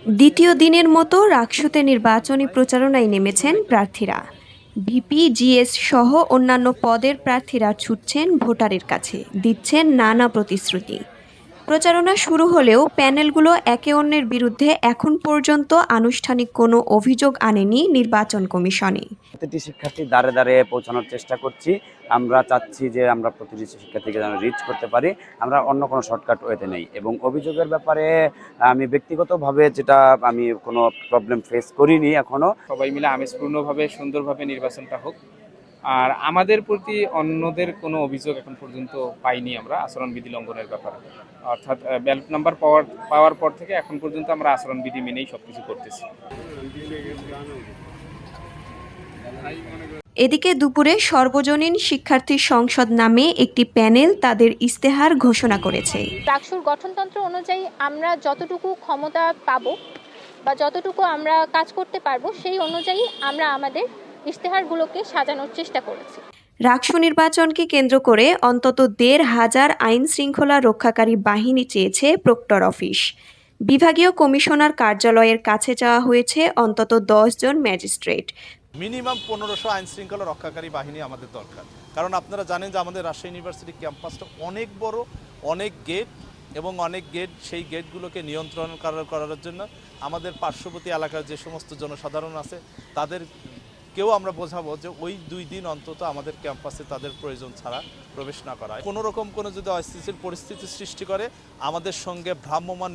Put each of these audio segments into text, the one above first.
দ্বিতীয় দিনের মতো রাকসুতে নির্বাচনী প্রচারণায় নেমেছেন প্রার্থীরা। ভিপি, জিএস সহ অন্যান্য পদের প্রার্থীরা ছুটছেন ভোটারের কাছে, দিচ্ছেন নানা প্রতিশ্রুতি। প্রচারণা শুরু হলেও প্যানেলগুলো একে অন্যের বিরুদ্ধে এখন পর্যন্ত আনুষ্ঠানিক কোনো অভিযোগ আনেনি নির্বাচন কমিশনে। প্রতিটি শিক্ষার্থী দ্বারে দ্বারে পৌঁছানোর চেষ্টা করছি। আমরা চাচ্ছি যে আমরা প্রতিটি শিক্ষার্থীকে যেন রিচ করতে পারি। আমরা অন্য কোনো শর্টকাট ওয়েতে নেই। এবং অভিযোগের ব্যাপারে আমি ব্যক্তিগতভাবে যেটা আমি কোনো প্রবলেম ফেস করিনি এখনো। সবাই মিলে আমেজপূর্ণভাবে সুন্দরভাবে নির্বাচনটা হোক। আর আমাদের প্রতি অন্যদের কোনো অভিযোগ এখন পর্যন্ত পাইনি আমরা আচরণবিধি লঙ্ঘনের ব্যাপারে। অর্থাৎ ব্যালট নাম্বার পাওয়ার পর থেকে এখন পর্যন্ত আমরা আচরণবিধি মেনেই সবকিছু করতেছি। এদিকে দুপুরে সর্বজনীন শিক্ষার্থী সংসদ নামে একটি প্যানেল তাদের ইস্তেহার ঘোষণা করেছে। রাকসুর গঠনতন্ত্র অনুযায়ী আমরা যতটুকু ক্ষমতা পাবো বা যতটুকু আমরা কাজ করতে পারবো সেই অনুযায়ী আমরা আমাদের ইশতেহারগুলোকে সাজানোর চেষ্টা করেছি। রাকসু নির্বাচনকে কেন্দ্র করে অন্তত ১৫০০ আইন শৃঙ্খলা রক্ষাকারী বাহিনী চেয়েছে প্রক্টর অফিস। বিভাগীয় কমিশনার কার্যালয়ের কাছে চাওয়া হয়েছে অন্তত ১০ জন ম্যাজিস্ট্রেট। মিনিমাম ১৫০০ আইন শৃঙ্খলা রক্ষাকারী বাহিনী আমাদের দরকার, কারণ আপনারা জানেন যে আমাদের রাজশাহী ইউনিভার্সিটি ক্যাম্পাসটা অনেক বড়, অনেক গেট এবং অনেক গেট, সেই গেটগুলোকে নিয়ন্ত্রণ করার জন্য আমাদের পার্শ্ববর্তী এলাকার যে সমস্ত জনসাধারণ আছে তাদেরকেও আমরা বোঝাবো যে ওই ২ দিন অন্তত আমাদের ক্যাম্পাসে তাদের প্রয়োজন ছাড়া প্রবেশ না করা। কোনো রকম কোনো যদি অস্থিতিশীল পরিস্থিতি সৃষ্টি করে আমাদের সঙ্গে ভ্রাম্যমাণ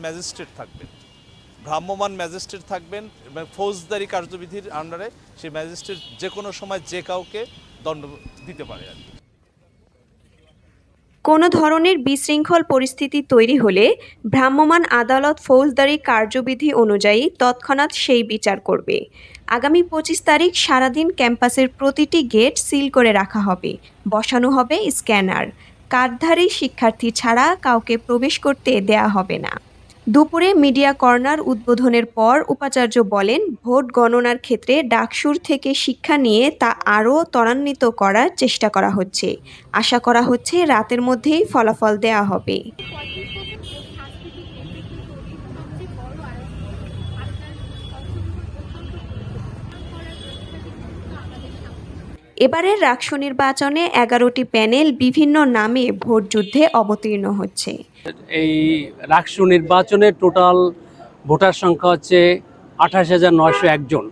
ম্যাজিস্ট্রেট থাকবেন এবং ফৌজদারি কার্যবিধির আন্ডারে সেই ম্যাজিস্ট্রেট যে কোনো সময় যে কাউকে দণ্ড দিতে পারে। কোনো ধরনের বিশৃঙ্খল পরিস্থিতি তৈরি হলে ভ্রাম্যমাণ আদালত ফৌজদারি কার্যবিধি অনুযায়ী তৎক্ষণাৎ সেই বিচার করবে। আগামী ২৫ তারিখ সারাদিন ক্যাম্পাসের প্রতিটি গেট সিল করে রাখা হবে, বসানো হবে স্ক্যানার। কার্ডধারী শিক্ষার্থী ছাড়া কাউকে প্রবেশ করতে দেয়া হবে না। দুপুরে মিডিয়া কর্নার উদ্বোধনের পর উপাচার্য বলেন, ভোট গণনার ক্ষেত্রে ডাকসুর থেকে শিক্ষা নিয়ে তা আরও ত্বরান্বিত করার চেষ্টা করা হচ্ছে। আশা করা হচ্ছে রাতের মধ্যেই ফলাফল দেয়া হবে। এবারের রাকসু নির্বাচনে ১১টি প্যানেল বিভিন্ন নামে ভোট যুদ্ধে অবতীর্ণ হচ্ছে। এই রাকসু নির্বাচনের টোটাল ভোটার সংখ্যা হচ্ছে ২৮,৯০১ জন।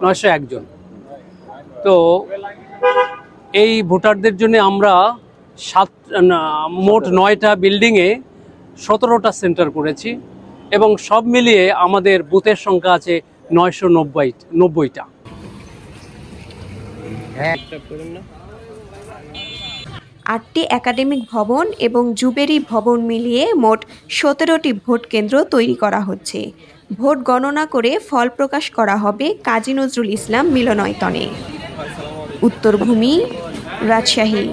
৯০১ জন। তো এই ভোটারদের জন্য আমরা মোট ৯টা বিল্ডিংয়ে ১৭টা সেন্টার করেছি এবং সব মিলিয়ে আমাদের বুথের সংখ্যা আছে ৯৯০টা। ৮টি একাডেমিক ভবন এবং জুবেরি ভবন মিলিয়ে মোট ১৭টি ভোট কেন্দ্র তৈরি করা হচ্ছে। ভোট গণনা করে ফল প্রকাশ করা হবে কাজী নজরুল ইসলাম মিলনায়তনে। উত্তরভূমি, রাজশাহী।